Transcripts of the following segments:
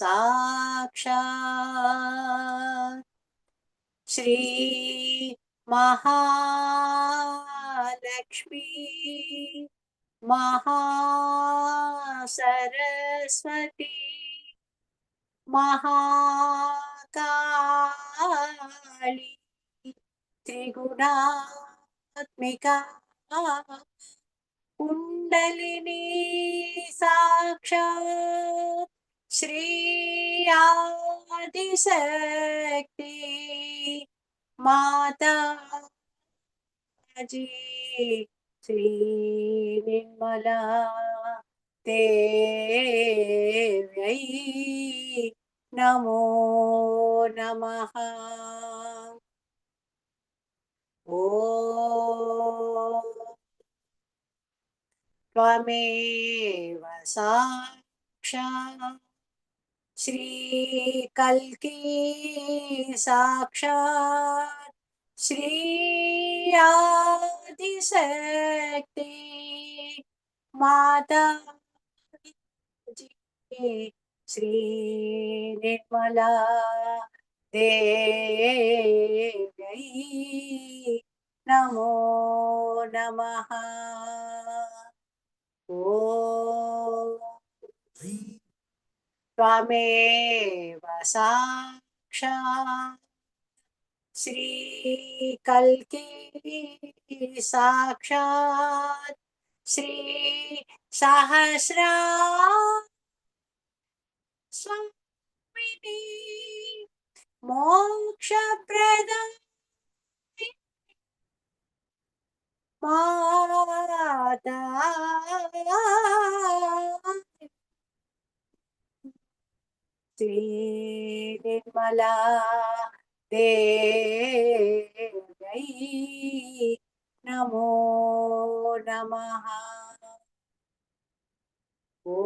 साक्षात् श्री महालक्ष्मी महासरस्वती महाकाली त्रिगुणात्मिका कुण्डलिनी साक्षात् श्री आदिशक्ति माता जी श्री निर्मला देव्यै नमो नमः। ॐ त्वमेव साक्षात् श्रीकल्की साक्षात् श्री आदिशक्ति माता जी श्री निर्मला देव्यै नमो नमः। ॐ त्वमेव साक्षात् श्रीकल्की साक्षात् श्री सहस्रा स्वामिनी मोक्षप्रदा माता श्री निर्मला देव्यै नमो नमः। ॐ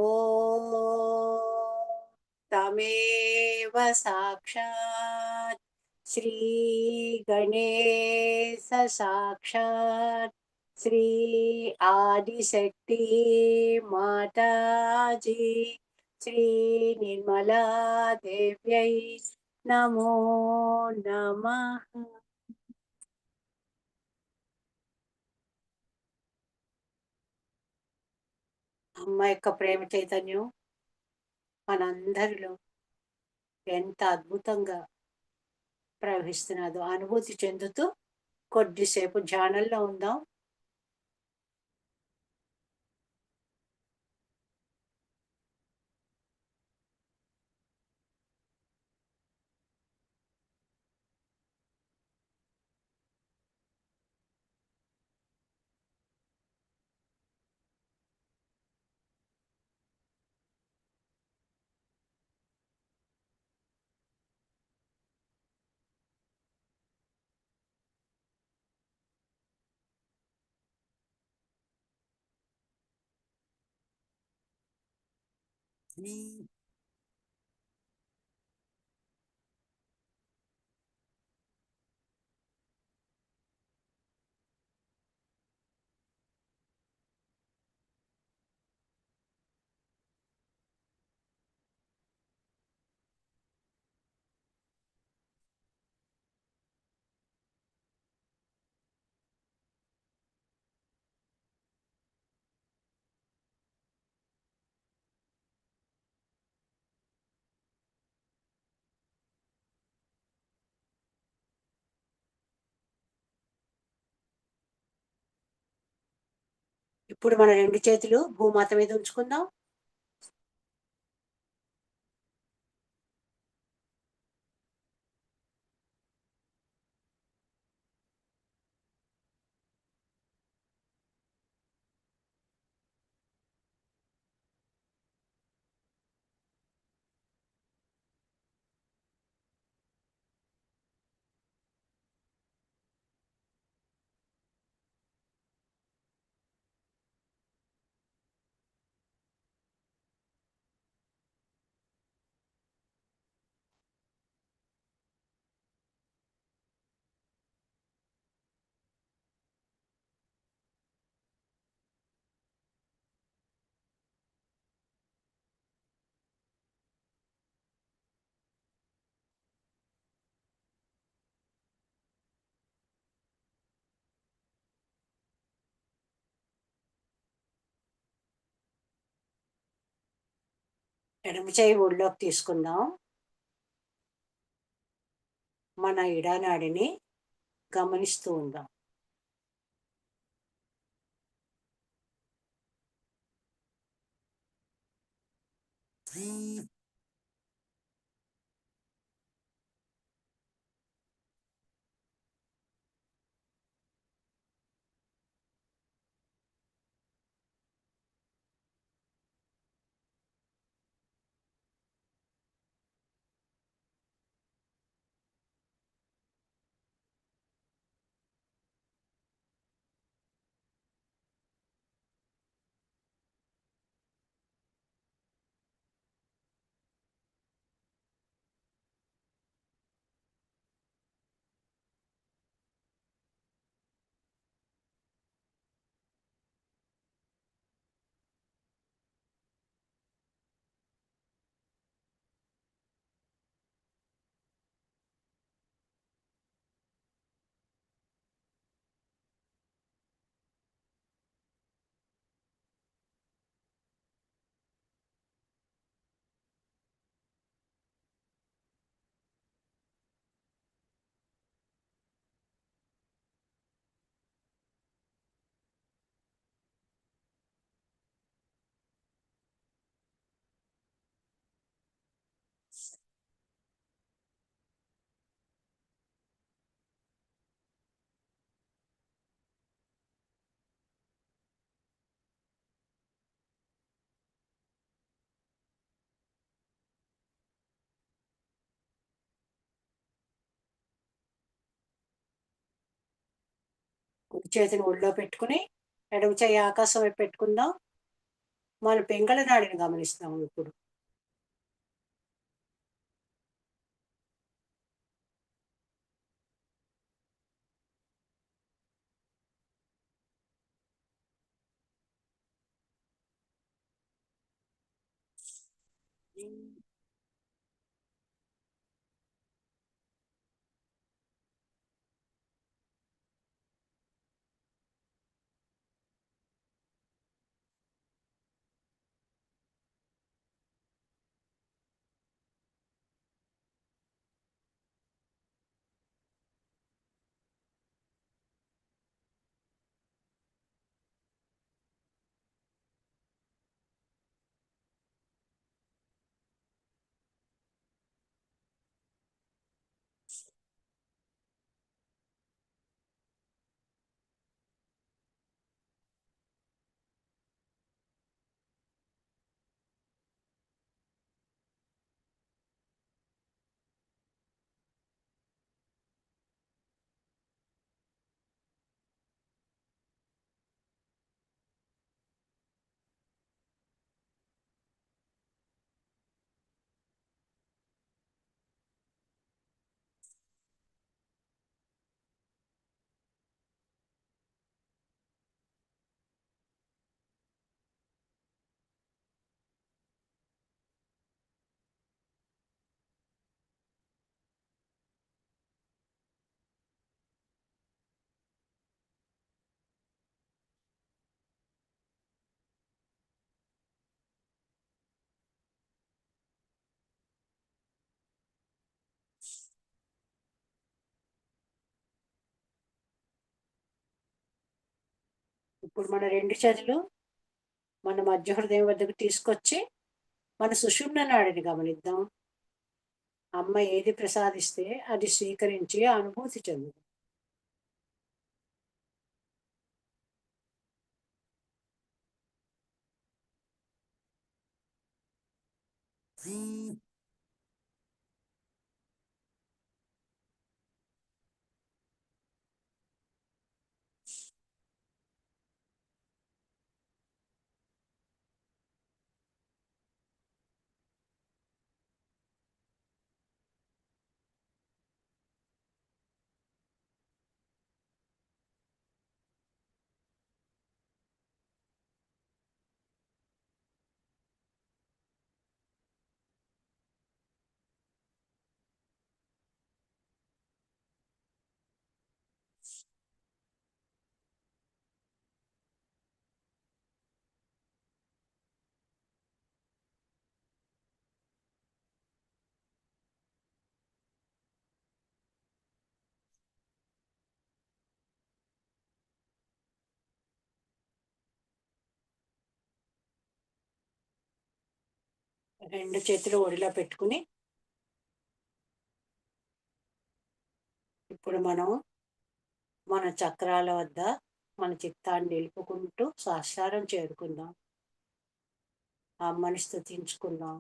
तमेव साक्षात् श्री गणेश साक्षात् श्री आदिशक्ति माता जी श्री निर्मला देव्यै नमो नमः। అమ్మ యొక్క ప్రేమ చైతన్యం మనందరిలో ఎంత అద్భుతంగా ప్రవహిస్తున్నదో అనుభూతి చెందుతూ కొద్దిసేపు ధ్యానంలో ఉందాం. ఇప్పుడు మన రెండు చేతులు భూమాత మీద ఉంచుకుందాం. ఎడమ చేయి ఒడిలోకి తీసుకుందాం. మన ఇడానాడిని గమనిస్తూ ఉందాం. కుడి చేతిని ఒడిలో పెట్టుకుని ఎడమ చేయి ఆకాశం వైపు పెట్టుకుందాం. మన పెంగళ నాడిని గమనిస్తాం ఇప్పుడు. ఇప్పుడు మన రెండు చేతులు మన మధ్య హృదయం వద్దకు తీసుకొచ్చి మన సుషుమ్న నాడిని గమనిద్దాం. అమ్మ ఏది ప్రసాదిస్తే అది స్వీకరించి అనుభూతి చెందు. రెండు చేతులు ఒడిలో పెట్టుకుని ఇప్పుడు మనం మన చక్రాల వద్ద మన చిత్తాన్ని నిలుపుకుంటూ సాక్షారం చేరుకుందాం. అమ్మని స్తుతించుకుందాం.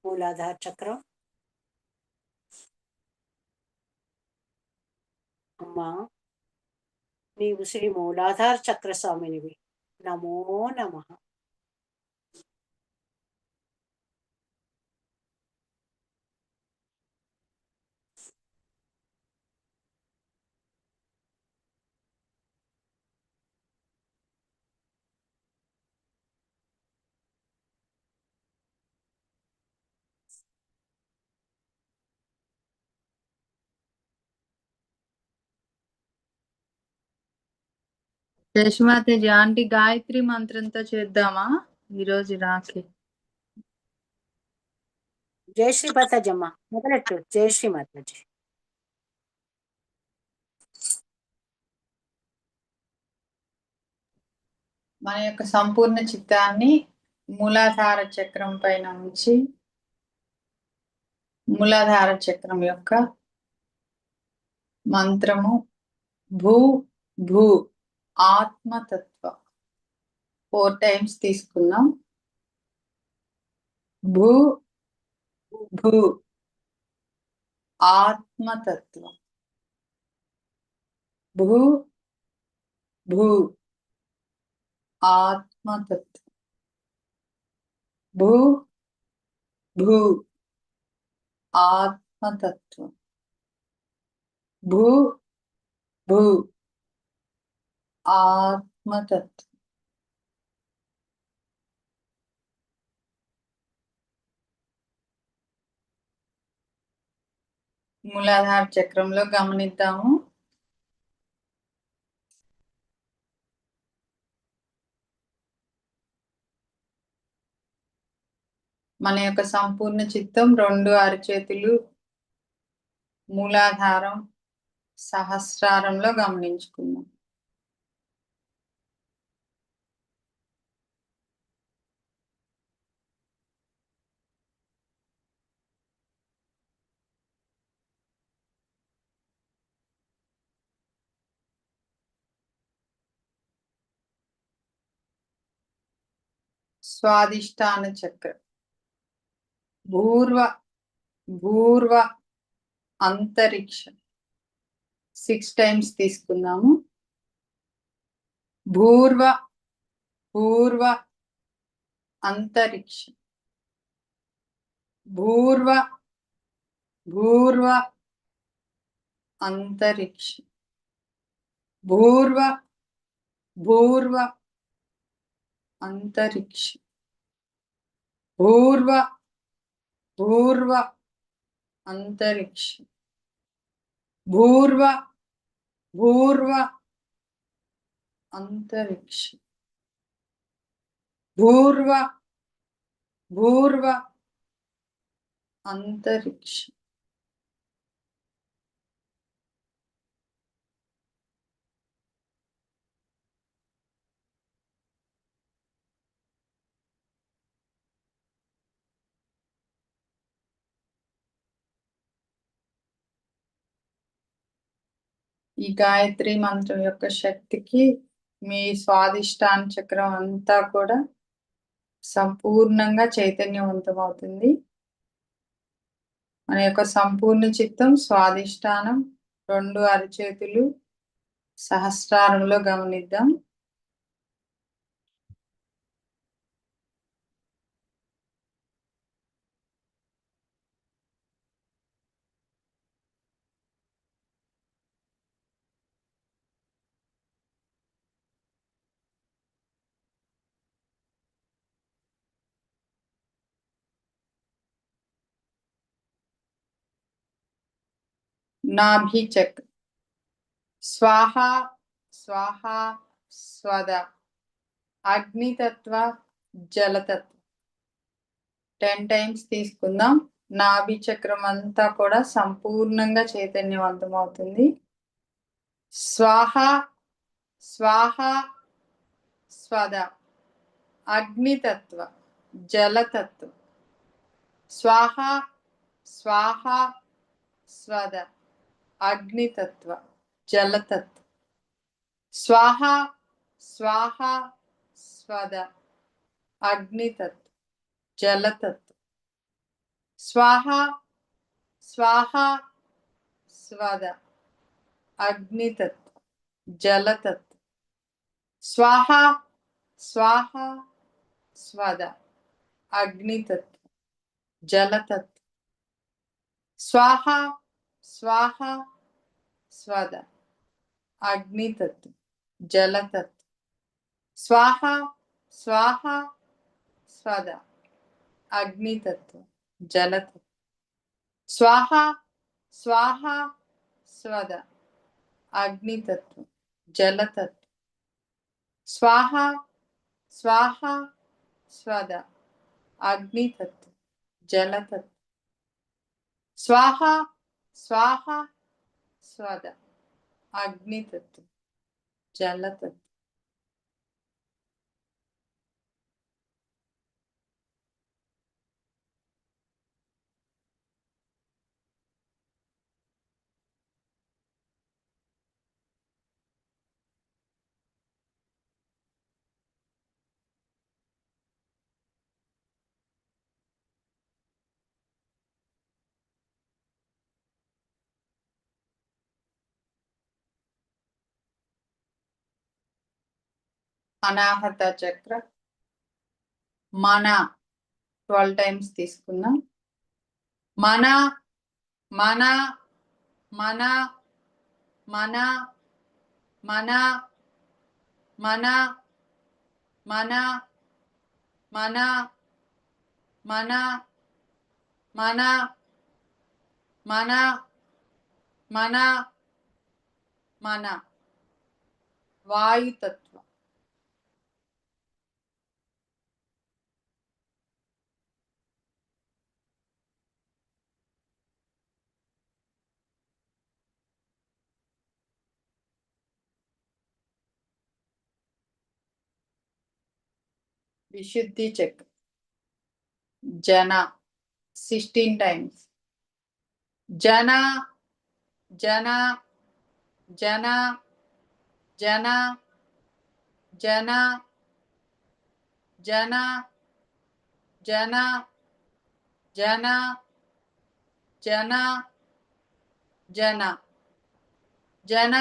మూలాధార చక్రం. అమ్మా, నీవు శ్రీ మూలాధార చక్ర స్వామినివి. నమో నమః. యశమాతేజీ ఆంటీ గాయత్రి మంత్రంతో చేద్దామా ఈరోజు రాఖీ? జై శ్రీ మాతాజమ్మ మొదలెట్టు. జై శ్రీ మాతాజీ. మన యొక్క సంపూర్ణ చిత్తాన్ని మూలాధార చక్రం పైన ఉంచి మూలాధార చక్రం యొక్క మంత్రము భూ భూ ఆత్మతత్వ 4 times తీసుకున్నాం. భూ భూ ఆత్మతత్వం. భూ భూ ఆత్మతత్వం. భూ భూ ఆత్మతత్వం. భూ భూ ఆత్మతత్వం. మూలాధార చక్రంలో గమనిద్దాము. మన యొక్క సంపూర్ణ చిత్తం 2 అరచేతులు మూలాధారం సహస్రారంలో గమనించుకుందాం. స్వాదిష్టాన చక్రం భూర్వ అంతరిక్షం 6 times తీసుకుందాము. భూర్వ అంతరిక్షం. భూర్వ అంతరిక్షం. భూర్వ అంతరిక్షం. భూర్వ అంతరిక్షం. భూర్వ అంతరిక్షం. భూర్వ అంతరిక్షం. ఈ గాయత్రి మంత్రం యొక్క శక్తికి మీ స్వాదిష్టాన చక్రం అంతా కూడా సంపూర్ణంగా చైతన్యవంతం అవుతుంది. మన యొక్క సంపూర్ణ చిత్తం స్వాదిష్టానం 2 అరచేతులు సహస్రారంలో గమనిద్దాం. నాభి చక్రం స్వాహ స్వద అగ్నితత్వ జలతత్వ 10 times తీసుకుందాం. నాభి చక్రం అంతా కూడా సంపూర్ణంగా చైతన్యవంతం అవుతుంది. స్వాహ స్వద అగ్నితత్వ जलतत्व। स्वाहा स्वाहा स्वद अग्नितत्व जलतत्व। स्वाहा स्वाहा स्वद अग्नितत्व जलतत्व। स्वाहा स्वाहा स्वद अग्नितत्व जलतत्व। स्वाहा स्वाहा स्वद अग्नितत्व जलतत्व। स्वाहा स्वाहा स्वद अग्नितत्व जलतत्व। स्वाहा स्वाहा स्वद अग्नितत्व जलतत्व। स्वाहा स्वाहा स्वद अग्नितत्व जलतत्व। स्वाहा स्वाहा स्वद अग्नितत्व जलतत्व। स्वाहा स्वाहा स्वद अग्नितत्व जलतत्व। అనాహత చక్ర మన 12 టైమ్స్ తీసుకుందాం. మన మన మన మన మన మన మన మన మన మన మన మన మన వాయుతత్వం. విశుద్ధి చక్ర జన 16 టైమ్స్. జన జన జన జన జన జన జన జన జన జన జన జన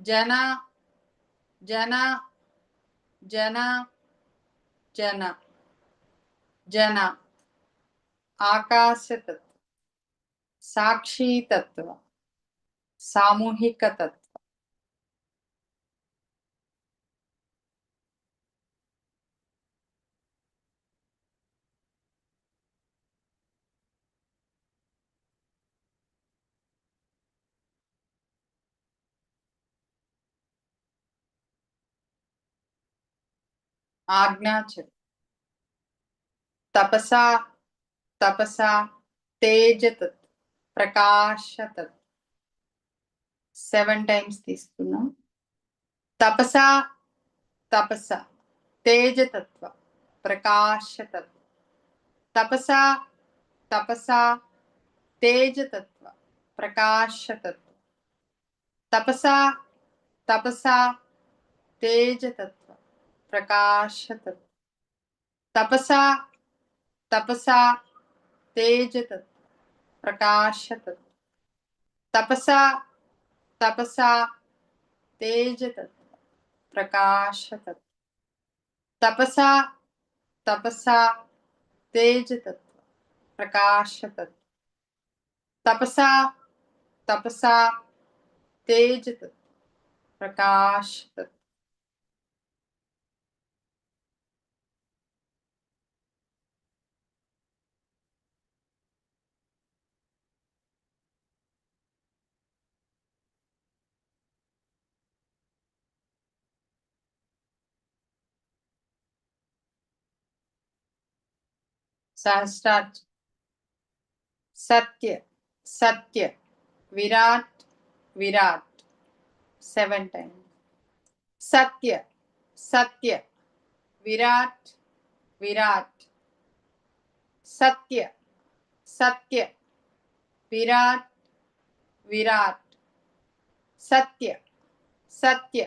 జన జన జన జన ఆకాశతత్వ, సాక్షితత్వ, సామూహిక తత్వ. ఆజ్ఞాచక్ర తపసా తపసా తేజతత్వ, ప్రకాశతత్వ. 7 టైమ్స్ తీసుకున్నాం. తపసా తపస తేజతత్వ, ప్రకాశతత్వ. తపసా తపసా తేజతత్వ, ప్రకాశతత్వ. తపసా తపసా తేజతత్వ, ప్రకాశతత్వ. తపసా తపసా తేజతత్వ, ప్రకాశతత్వ. తపసా తపసా తేజతత్వ, ప్రకాశతత్వ. తపసా తపసా తేజతత్వ, ప్రకాశతత్వ. తపసా తపసా తేజతత్వ, ప్రకాశతత్వ. सहस्रार्थ सत्य सत्य विराट विराट 7 टाइम्स. सत्य सत्य विराट విరాట్. సత్య సత్య విరాట్ విరాట్. సత్య సత్య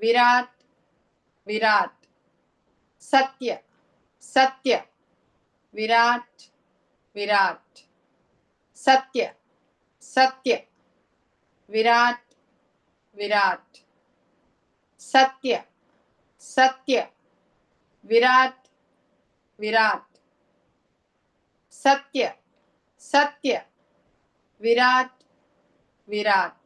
విరాట్ విరాట్. సత్య సత్య విరాట్ విరాట్. సత్య సత్య విరాట్ విరాట్. సత్య సత్య విరాట్ విరాట్. సత్య సత్య విరాట్ విరాట్.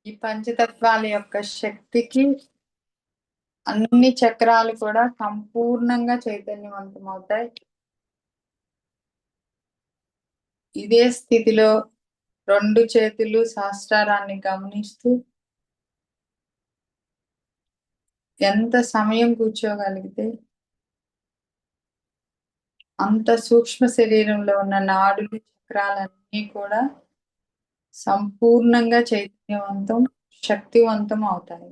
ఈ పంచతత్వాల యొక్క శక్తికి అన్ని చక్రాలు కూడా సంపూర్ణంగా చైతన్యవంతమవుతాయి. ఇదే స్థితిలో 2 చేతులు సహస్రారాన్ని గమనిస్తూ ఎంత సమయం కూర్చోగలిగితే అంత సూక్ష్మ శరీరంలో ఉన్న నాడులు చక్రాలన్నీ కూడా సంపూర్ణంగా చైతన్యవంతం శక్తివంతం అవుతాయి.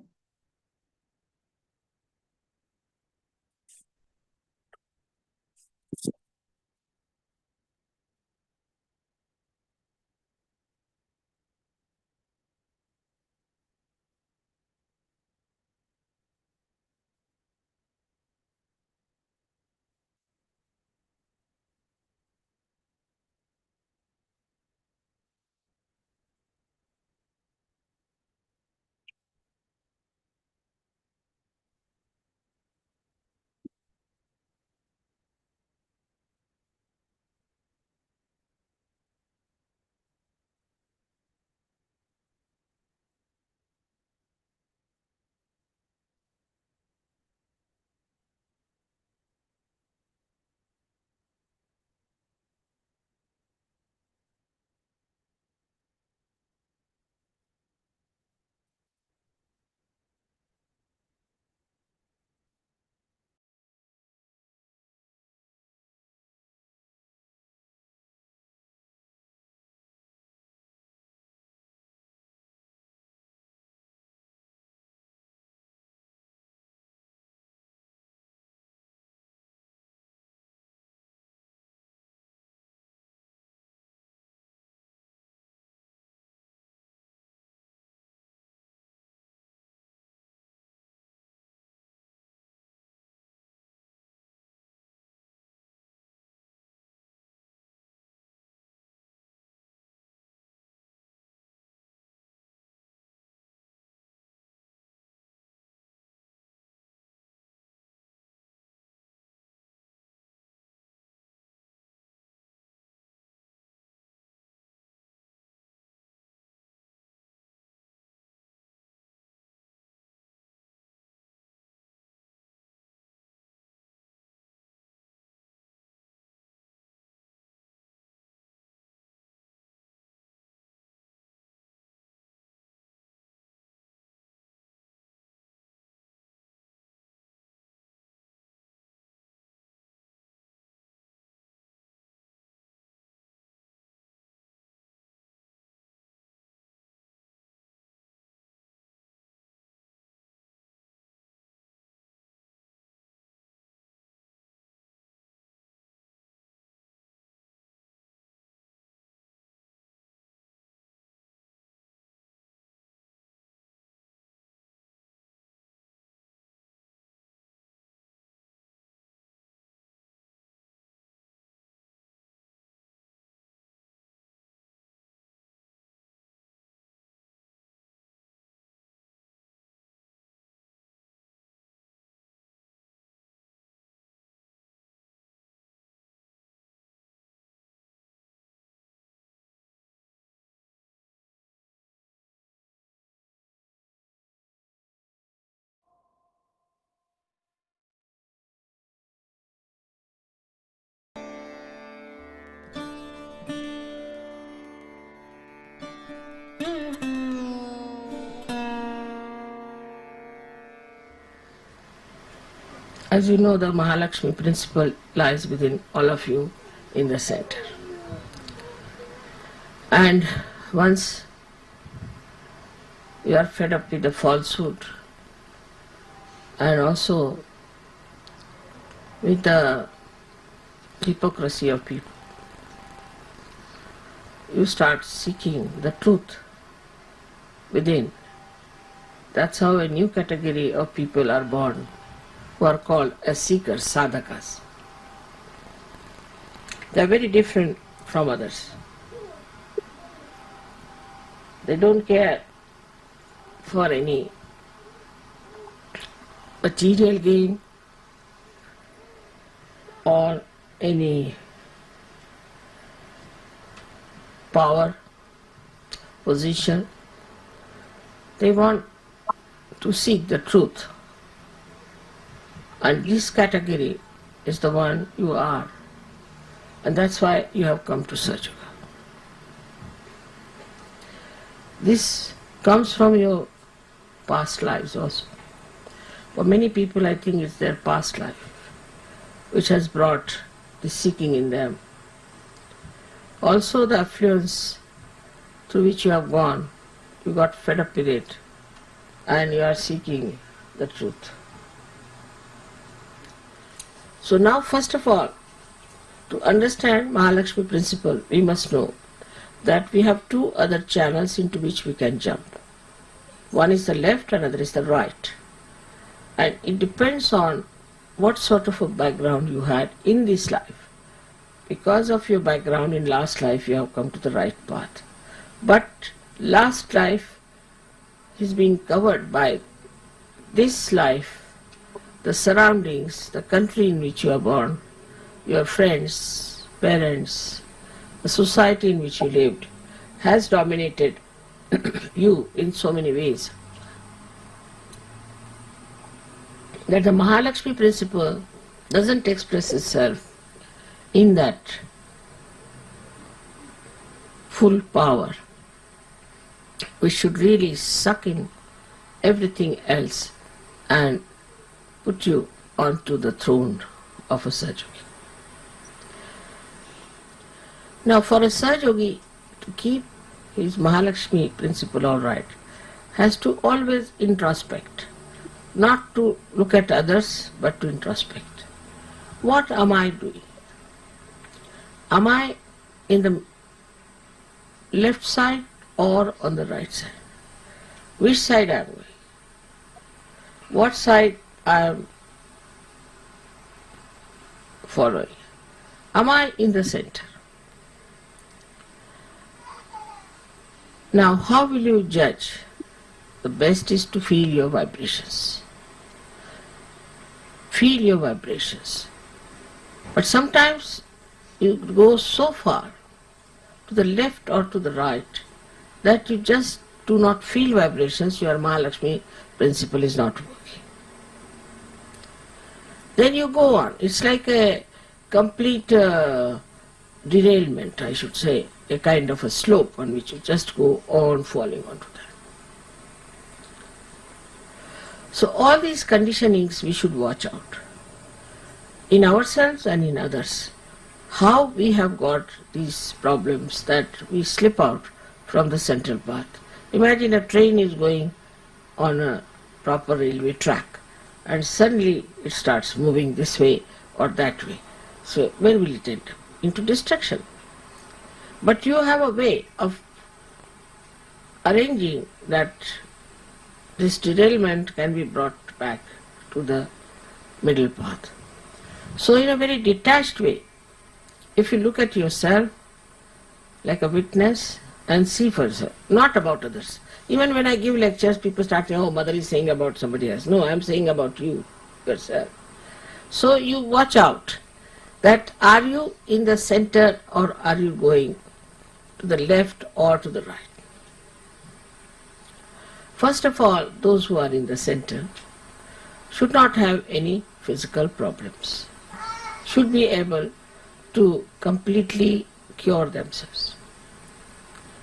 As you know, the Mahalakshmi principle lies within all of you in the center. And once you are fed up with the falsehood and also with the hypocrisy of people, you start seeking the truth within. That's how a new category of people are born, who are called as seekers, sadhakas. They are very different from others. They don't care for any material gain or any power, position. They want to seek the truth. And this category is the one you are. And that's why you have come to Sahaja. This comes from your past lives also. For many people, I think it's their past life which has brought the seeking in them. Also the affluence through which you have gone, you got fed up with it and you are seeking the truth. So now, first of all, to understand Mahalakshmi principle, we must know that we have two other channels into which we can jump. One is the left, another is the right. And it depends on what sort of a background you had in this life. Because of your background in last life, you have come to the right path. But last life is being covered by this life, the surroundings, the country in which you are born, your friends, parents, the society in which you lived has dominated you in so many ways that the Mahalakshmi principle doesn't express itself in that full power. We should really suck in everything else and put you onto the throne of a Sahaja. Now, for a Sahaja to keep his Mahalakshmi principle all right, has to always introspect, not to look at others, but to introspect. What am I doing? Am I in the left side or on the right side? Which side am I? What side I am following? Am I in the center? Now, how will you judge? The best is to feel your vibrations. Feel your vibrations. But sometimes you go so far to the left or to the right that you just do not feel vibrations, your Mahalakshmi principle is not working. Then you go on. It's like a complete derailment, I should say, a kind of a slope on which you just go on falling onto that. So all these conditionings we should watch out in ourselves and in others. How we have got these problems that we slip out from the central path. Imagine a train is going on a proper railway track and suddenly it starts moving this way or that way. So where will it end up? Into destruction. But you have a way of arranging that this derailment can be brought back to the middle path. So in a very detached way, if you look at yourself like a witness and see for yourself, not about others. Even when I give lectures, people start saying, oh, mother is saying about somebody else. No, I am saying about you, yourself. So you watch out that are you in the center or are you going to the left or to the right. First of all, those who are in the center should not have any physical problems, should be able to completely cure themselves.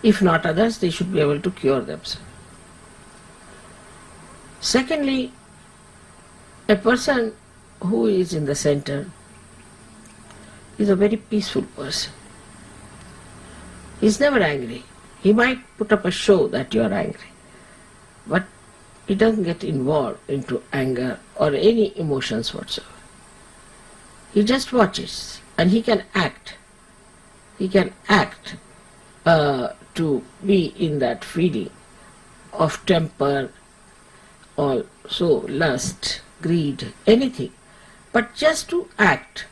If not others, they should be able to cure themselves. Secondly, a person who is in the center is a very peaceful person. He's never angry. He might put up a show that you are angry, but he doesn't get involved into anger or any emotions whatsoever. He just watches, and he can act. He can act to be in that feeling of temper, also lust, greed, anything, but just to act,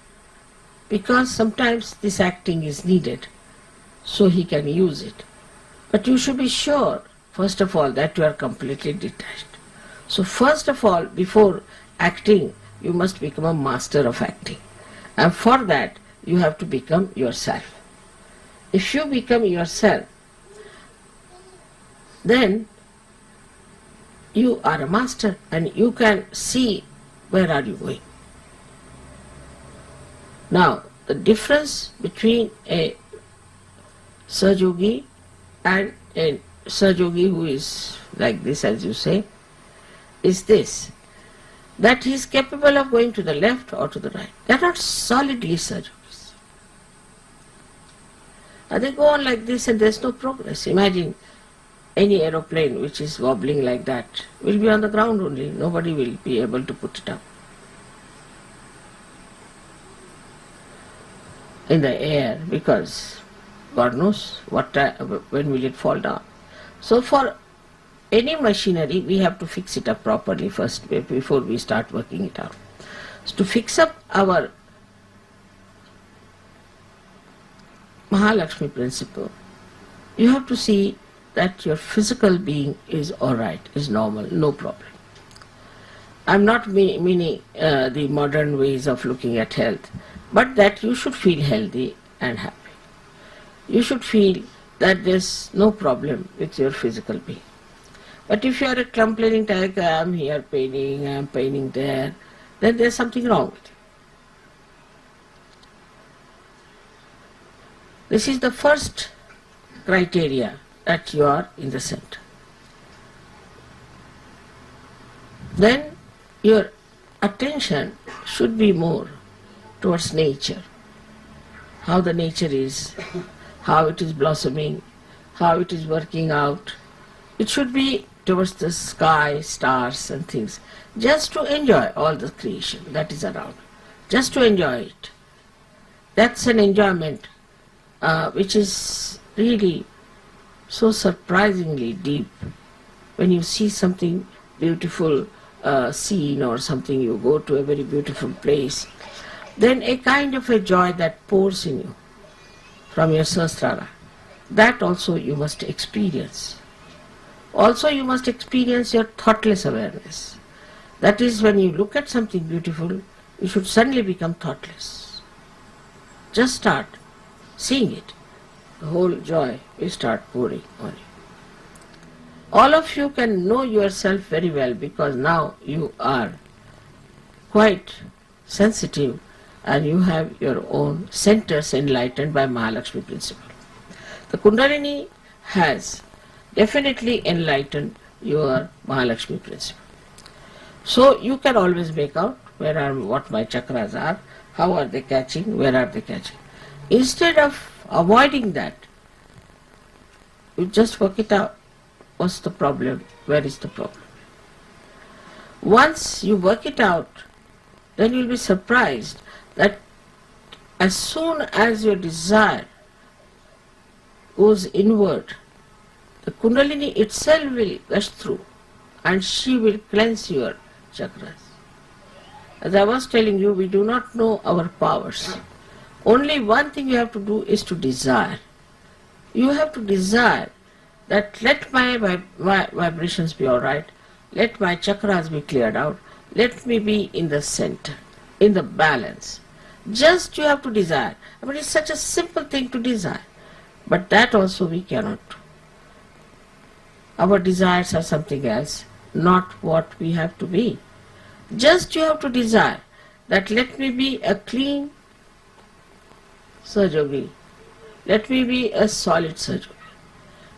because sometimes this acting is needed, so he can use it. But you should be sure, first of all, that you are completely detached. So first of all, before acting, you must become a master of acting. And for that, you have to become yourself. If you become yourself, then you are a master and you can see where are you going. Now, the difference between a Sahaja and a Sahaja who is like this, as you say, is this, that he is capable of going to the left or to the right. They are not solidly Sahajas. And they go on like this and there is no progress. Imagine any aeroplane which is wobbling like that will be on the ground only. Nobody will be able to put it up in the air, because God knows when will it fall down. So for any machinery, we have to fix it up properly first before we start working it out. So to fix up our Mahalakshmi principle, you have to see that your physical being is alright, is normal, no problem. I'm not meaning the modern ways of looking at health, but that you should feel healthy and happy. You should feel that there's no problem with your physical being. But if you are a complaining type, I'm here paining, I'm paining there, then there's something wrong with you. This is the first criteria, that you are in the center. Then your attention should be more towards nature, how the nature is, how it is blossoming, how it is working out. It should be towards the sky, stars and things, just to enjoy all the creation that is around, just to enjoy it. That's an enjoyment which is really so surprisingly deep. When you see something beautiful scene or something, you go to a very beautiful place, then a kind of a joy that pours in you from your sahasrara, that also you must experience. Also you must experience your thoughtless awareness. That is, when you look at something beautiful, you should suddenly become thoughtless. Just start seeing it. The whole joy will start pouring on you. All of you can know yourself very well, because now you are quite sensitive and you have your own centers enlightened by Mahalakshmi principle. The Kundalini has definitely enlightened your Mahalakshmi principle. So you can always make out what my chakras are, how are they catching, where are they catching. Instead of avoiding that, you just work it out. What's the problem? Where is the problem? Once you work it out, then you'll be surprised that as soon as your desire goes inward, the Kundalini itself will gush through and she will cleanse your chakras. As I was telling you, we do not know our powers. Only one thing you have to do is to desire. You have to desire that let my vibrations be alright, let my chakras be cleared out, let me be in the center, in the balance. Just you have to desire. I mean, it's such a simple thing to desire, but that also we cannot do. Our desires are something else, not what we have to be. Just you have to desire that let me be a clean Sahaja, let me be a solid Sahaja.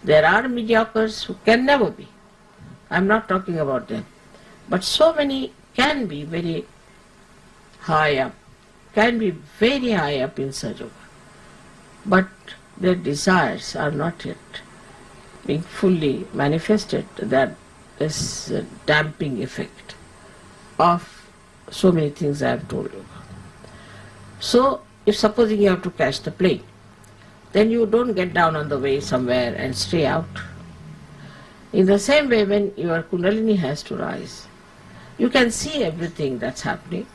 There are mediocres who can never be. I am not talking about them. But so many can be very high up, can be very high up in Sahaja, but their desires are not yet being fully manifested. That is a damping effect of so many things I have told you. So, if supposing you have to catch the plane, then you don't get down on the way somewhere and stay out. In the same way, when your Kundalini has to rise, you can see everything that's happening,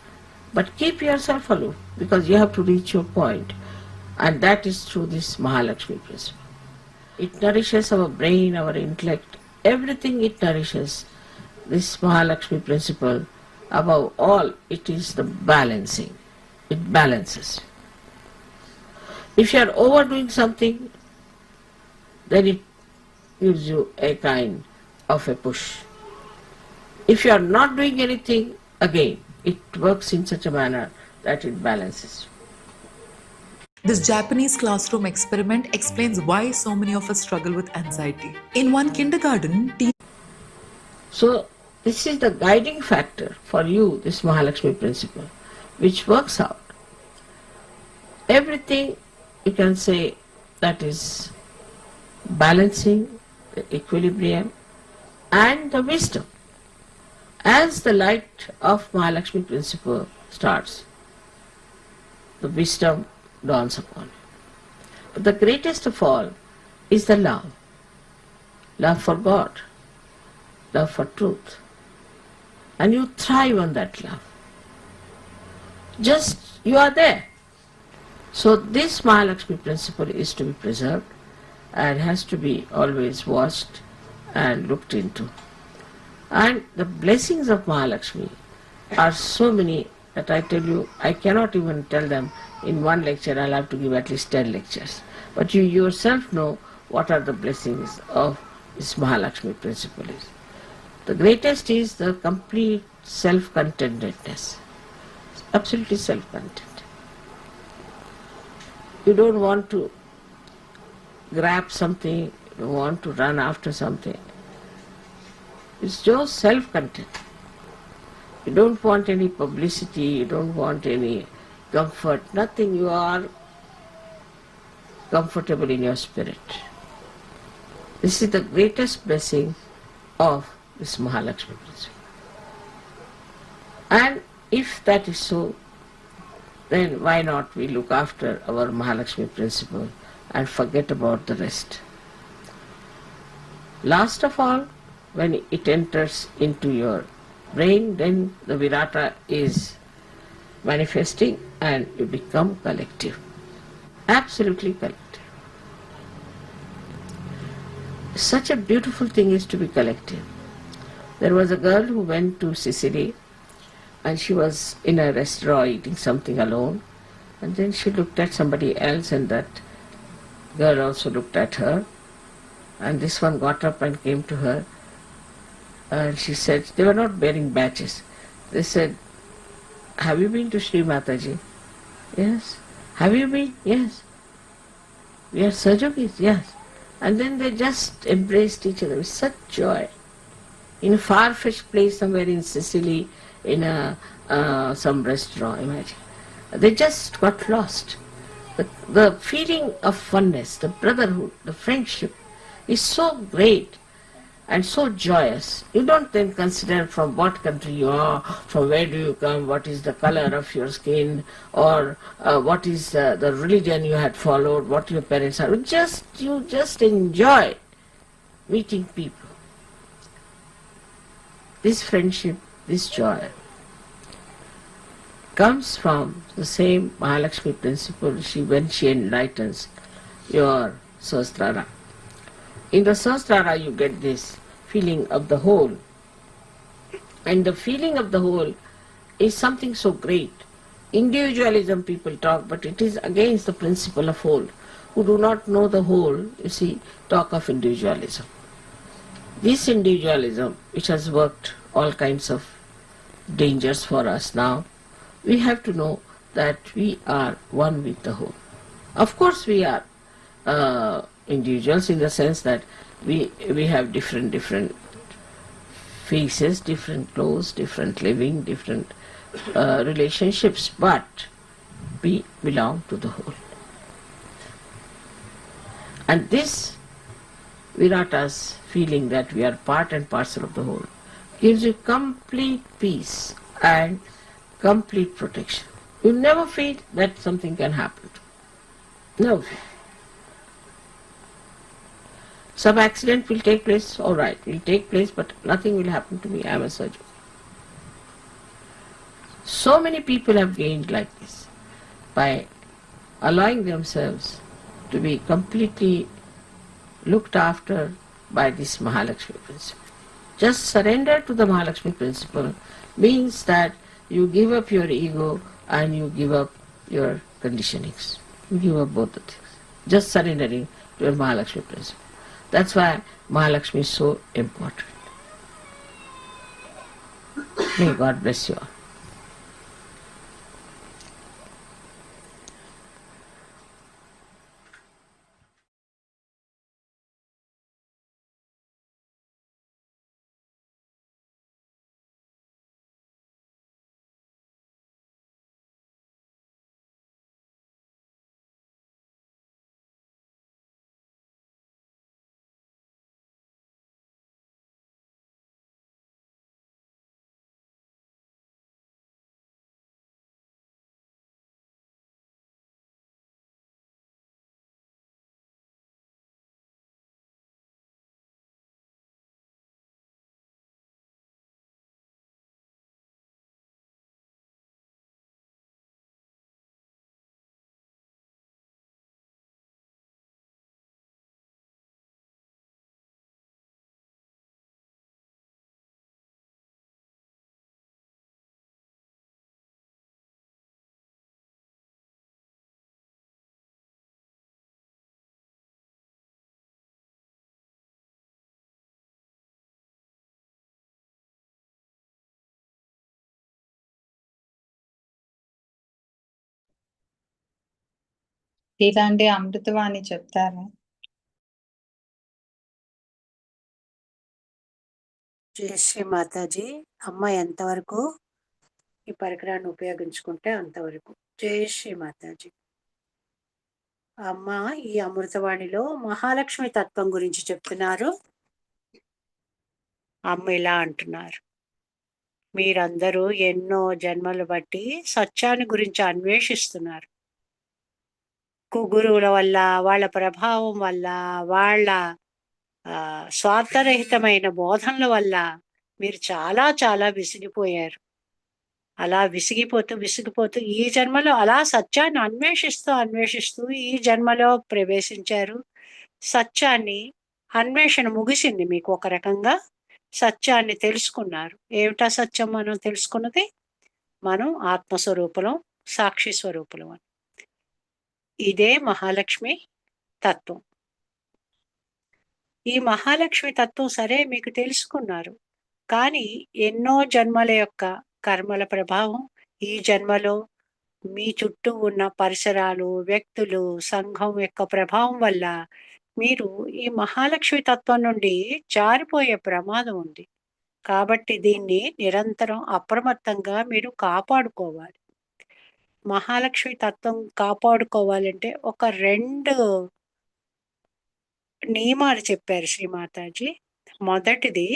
but keep yourself aloof because you have to reach your point, and that is through this Mahalakshmi principle. It nourishes our brain, our intellect, everything it nourishes. This Mahalakshmi principle, above all, it is the balancing. It balances. If you are overdoing something, then it gives you a kind of a push. If you are not doing anything, again, it works in such a manner that it balances. This Japanese classroom experiment explains why so many of us struggle with anxiety. In one kindergarten, So, this is the guiding factor for you, this Mahalakshmi principle, which works out. Everything you can say that is balancing, the equilibrium, and the wisdom. As the light of Mahalakshmi principle starts, the wisdom dawns upon you. But the greatest of all is the love. Love for God, love for truth. And you thrive on that love. Just you are there. So this Mahalakshmi principle is to be preserved and has to be always watched and looked into. And the blessings of Mahalakshmi are so many that I tell you, I cannot even tell them in one lecture. I'll have to give at least 10 lectures. But you yourself know what are the blessings of this Mahalakshmi principle is. The greatest is the complete self-contentedness. Absolutely self-content. You don't want to grab something, you don't want to run after something. It's just self-content. You don't want any publicity, you don't want any comfort, nothing. You are comfortable in your spirit. This is the greatest blessing of this Mahalakshmi principle. And if that is so, then why not we look after our Mahalakshmi principle and forget about the rest. Last of all, when it enters into your brain, then the Virata is manifesting and you become collective. Absolutely collective. Such a beautiful thing is to be collective. There was a girl who went to Sicily and she was in a restaurant eating something alone, and then she looked at somebody else and that girl also looked at her, and this one got up and came to her and she said, they were not bearing badges. They said, have you been to Sri Mataji? Yes. Have you been? Yes. We are Sahajogis? Yes. And then they just embraced each other with such joy. In a far-fetched place somewhere in Sicily, in some restaurant, imagine. They just got lost. The feeling of oneness, the brotherhood, the friendship is so great and so joyous. You don't then consider from what country you are, from where do you come, what is the color of your skin, or what is the religion you had followed, what your parents are. You just enjoy meeting people. This friendship, this joy comes from the same Mahalakshmi principle when she enlightens your Sahasrara. In the Sahasrara you get this feeling of the whole. And the feeling of the whole is something so great. Individualism people talk, but it is against the principle of whole. Who do not know the whole, you see, talk of individualism. This individualism, which has worked all kinds of dangers for us now, we have to know that we are one with the whole. Of course we are individuals in the sense that we have different faces, different clothes, different living, different relationships, but we belong to the whole. And this Virata's feeling that we are part and parcel of the whole gives you complete peace and complete protection. You never feel that something can happen to you. Never feel. Some accident will take place, all right, will take place, but nothing will happen to me. I am a surgeon. So many people have gained like this by allowing themselves to be completely looked after by this Mahalakshmi principle. Just surrender to the Mahalakshmi principle means that you give up your ego and you give up your conditionings. You give up both the things. Just surrendering to your Mahalakshmi principle. That's why Mahalakshmi is so important. May God bless you all. ఇలాంటి అమృతవాణి చెప్తారా? జై శ్రీ మాతాజీ. అమ్మ ఎంతవరకు ఈ పరికరాన్ని ఉపయోగించుకుంటే అంతవరకు. జై శ్రీ మాతాజీ. అమ్మ ఈ అమృతవాణిలో మహాలక్ష్మి తత్వం గురించి చెప్తున్నారు. అమ్మ ఇలా అంటున్నారు, మీరందరూ ఎన్నో జన్మలు బట్టి సత్యాన్ని గురించి అన్వేషిస్తున్నారు. గురువుల వల్ల, వాళ్ళ ప్రభావం వల్ల, వాళ్ళ స్వార్థరహితమైన బోధనల వల్ల మీరు చాలా చాలా విసిగిపోయారు. అలా విసిగిపోతూ ఈ జన్మలో అలా సత్యాన్ని అన్వేషిస్తూ ఈ జన్మలో ప్రవేశించారు. సత్యాన్ని అన్వేషణ ముగిసింది. మీకు ఒక రకంగా సత్యాన్ని తెలుసుకున్నారు. ఏమిటా సత్యం మనం తెలుసుకున్నది? మనం ఆత్మస్వరూపులం, సాక్షి స్వరూపులం అని. ఇదే మహాలక్ష్మి తత్వం. ఈ మహాలక్ష్మి తత్వం సరే మీకు తెలుసుకున్నారు, కానీ ఎన్నో జన్మల యొక్క కర్మల ప్రభావం ఈ జన్మలో మీ చుట్టూ ఉన్న పరిసరాలు, వ్యక్తులు, సంఘం యొక్క ప్రభావం వల్ల మీరు ఈ మహాలక్ష్మి తత్వం నుండి జారిపోయే ప్రమాదం ఉంది. కాబట్టి దీన్ని నిరంతరం అప్రమత్తంగా మీరు కాపాడుకోవాలి. మహాలక్ష్మి తత్వం కాపాడుకోవాలంటే ఒక 2 నియమాలు చెప్పారు శ్రీమాతాజీ. మొదటిది,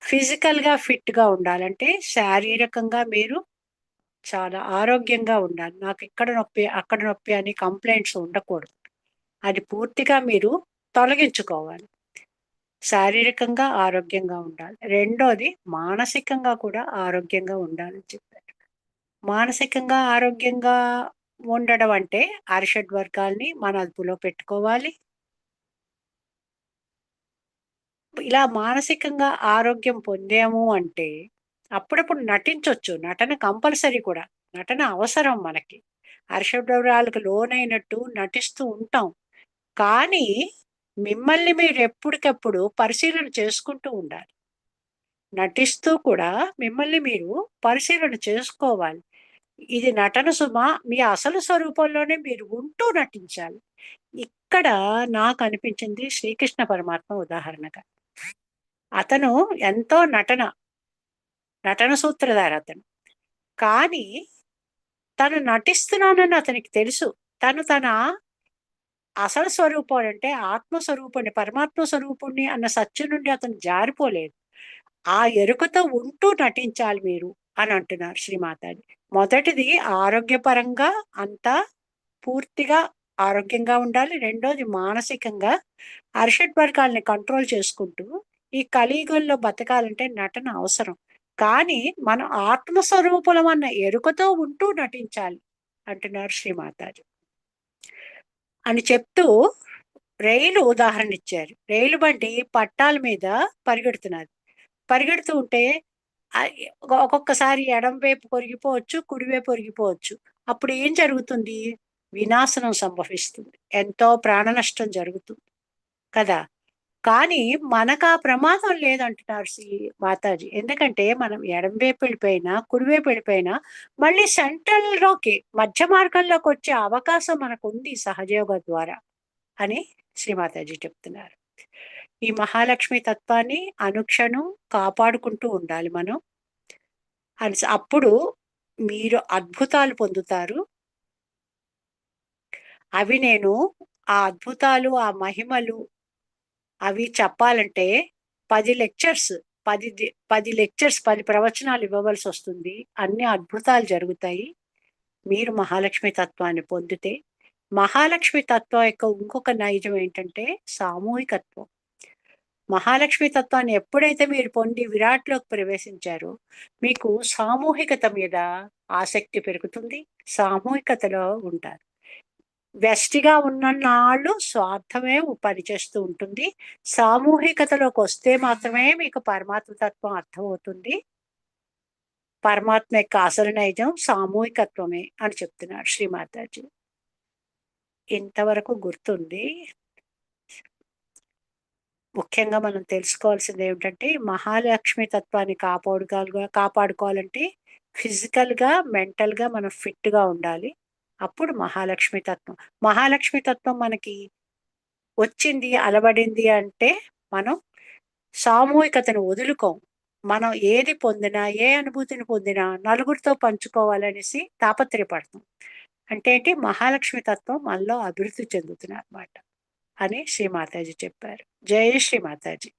ఫిజికల్గా ఫిట్గా ఉండాలంటే శారీరకంగా మీరు చాలా ఆరోగ్యంగా ఉండాలి. నాకు ఇక్కడ నొప్పి, అక్కడ నొప్పి అని కంప్లైంట్స్ ఉండకూడదు. అది పూర్తిగా మీరు తొలగించుకోవాలి. శారీరకంగా ఆరోగ్యంగా ఉండాలి. రెండోది, మానసికంగా కూడా ఆరోగ్యంగా ఉండాలని చెప్పారు. మానసికంగా ఆరోగ్యంగా ఉండడం అంటే అరిషడ్ వర్గాల్ని మన అదుపులో పెట్టుకోవాలి. ఇలా మానసికంగా ఆరోగ్యం పొందాము అంటే అప్పుడప్పుడు నటించవచ్చు. నటన కంపల్సరీ కూడా. నటన అవసరం మనకి. హర్షడ్వర్గాలకు లోనైనట్టు నటిస్తూ ఉంటాం. కానీ మిమ్మల్ని మీరు ఎప్పటికప్పుడు పరిశీలన చేసుకుంటూ ఉండాలి. నటిస్తూ కూడా మిమ్మల్ని మీరు పరిశీలన చేసుకోవాలి. ఇది నటన సుమా, మీ అసలు స్వరూపంలోనే మీరు ఉంటూ నటించాలి. ఇక్కడ నాకు అనిపించింది శ్రీకృష్ణ పరమాత్మ ఉదాహరణగా. అతను ఎంతో నటన సూత్రధారి అతను. కానీ తను నటిస్తున్నానని అతనికి తెలుసు. తన అసలు స్వరూపం అంటే ఆత్మస్వరూపుణ్ణి, పరమాత్మ స్వరూపుణ్ణి అన్న సత్యం నుండి అతను జారిపోలేదు. ఆ ఎరుకతో ఉంటూ నటించాలి మీరు అని అంటున్నారు శ్రీమాతాజీ. మొదటిది ఆరోగ్యపరంగా అంతా పూర్తిగా ఆరోగ్యంగా ఉండాలి. రెండోది మానసికంగా అరిషడ్ వర్గాల్ని కంట్రోల్ చేసుకుంటూ ఈ కలియుగంలో బతకాలంటే నటన అవసరం. కానీ మనం ఆత్మస్వరూపులం అన్న ఎరుకతో ఉంటూ నటించాలి అంటున్నారు శ్రీమాతాజీ. అని చెప్తూ రైలు ఉదాహరణ ఇచ్చారు. రైలు బండి పట్టాల మీద పరిగెడుతున్నది. పరిగెడుతూ ఉంటే ఒక్కొక్కసారి ఎడం వైపు పొరిగిపోవచ్చు, కుడివైపు పొరిగిపోవచ్చు. అప్పుడు ఏం జరుగుతుంది? వినాశనం సంభవిస్తుంది, ఎంతో ప్రాణ నష్టం జరుగుతుంది కదా. కానీ మనకు ఆ ప్రమాదం లేదంటున్నారు శ్రీ మాతాజీ. ఎందుకంటే మనం ఎడం వైపు వెళ్ళిపోయినా కుడివైపు వెళ్ళిపోయినా మళ్ళీ సెంట్రల్లోకి మధ్య మార్గంలోకి వచ్చే అవకాశం మనకు ఉంది సహజయోగ ద్వారా అని శ్రీమాతాజీ చెప్తున్నారు. ఈ మహాలక్ష్మి తత్వాన్ని అనుక్షణం కాపాడుకుంటూ ఉండాలి మనం. అప్పుడు మీరు అద్భుతాలు పొందుతారు. అవి నేను ఆ అద్భుతాలు, ఆ మహిమలు అవి చెప్పాలంటే 10 లెక్చర్స్ 10 ప్రవచనాలు ఇవ్వవలసి వస్తుంది. అన్ని అద్భుతాలు జరుగుతాయి మీరు మహాలక్ష్మి తత్వాన్ని పొందితే. మహాలక్ష్మి తత్వం యొక్క ఇంకొక నైజం ఏంటంటే సామూహికత్వం. మహాలక్ష్మి తత్వాన్ని ఎప్పుడైతే మీరు పొంది విరాట్లోకి ప్రవేశించారో మీకు సామూహికత మీద ఆసక్తి పెరుగుతుంది, సామూహికతలో ఉంటారు. వ్యష్టిగా ఉన్నన్నాళ్ళు స్వార్థమే పనిచేస్తూ ఉంటుంది. సామూహికతలోకి వస్తే మాత్రమే మీకు పరమాత్మ తత్వం అర్థమవుతుంది. పరమాత్మ యొక్క అసలు నైజం సామూహికత్వమే అని చెప్తున్నారు శ్రీమాతాజీ. ఇంతవరకు గుర్తుంది. ముఖ్యంగా మనం తెలుసుకోవాల్సింది ఏమిటంటే మహాలక్ష్మి తత్వాన్ని కాపాడుకోవాలంటే ఫిజికల్గా, మెంటల్గా మనం ఫిట్గా ఉండాలి. అప్పుడు మహాలక్ష్మి తత్వం మనకి వచ్చింది, అలవడింది అంటే మనం సామూహికతను వదులుకోం. మనం ఏది పొందినా, ఏ అనుభూతిని పొందినా నలుగురితో పంచుకోవాలనేసి తాపత్రయపడతాం. అంటే ఏంటి? మహాలక్ష్మి తత్వం మనలో అభివృద్ధి చెందుతుంది అన్నమాట అని శ్రీమాతాజీ చెప్పారు. జై శ్రీమాతాజీ.